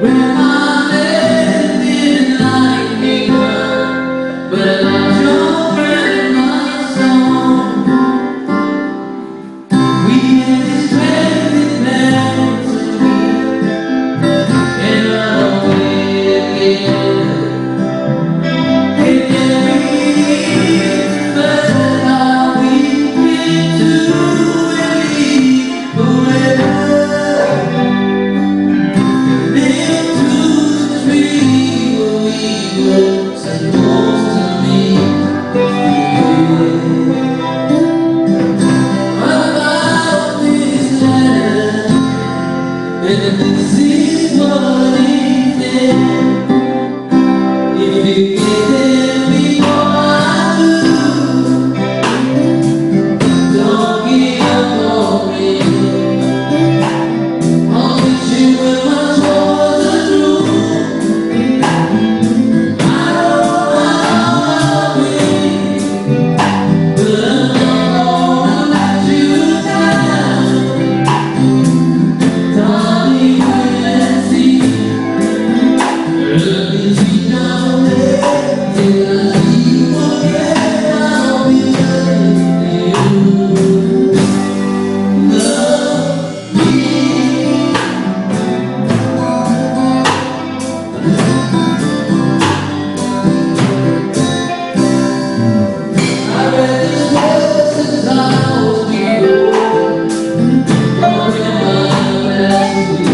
This is what it is. If you get it before I do, don't give up on me. I'll meet you when my chores are through. I don't know how I'll be, but I'm not gonna let you down. Darling, wait and see. Let me see now, till I see you again. I'll be loving you. Love me. I read this word since I was before. Don't remember last week.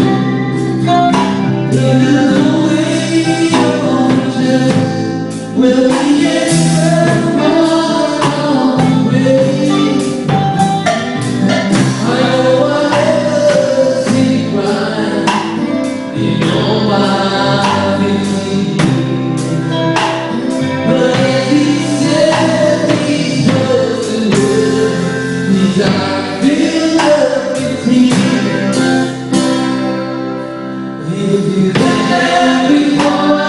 Even the way you're conscious will be ever far away. I know I never see you cry in all my feelings, but as he said these words to her, his eyes filled up with tears. If you get there before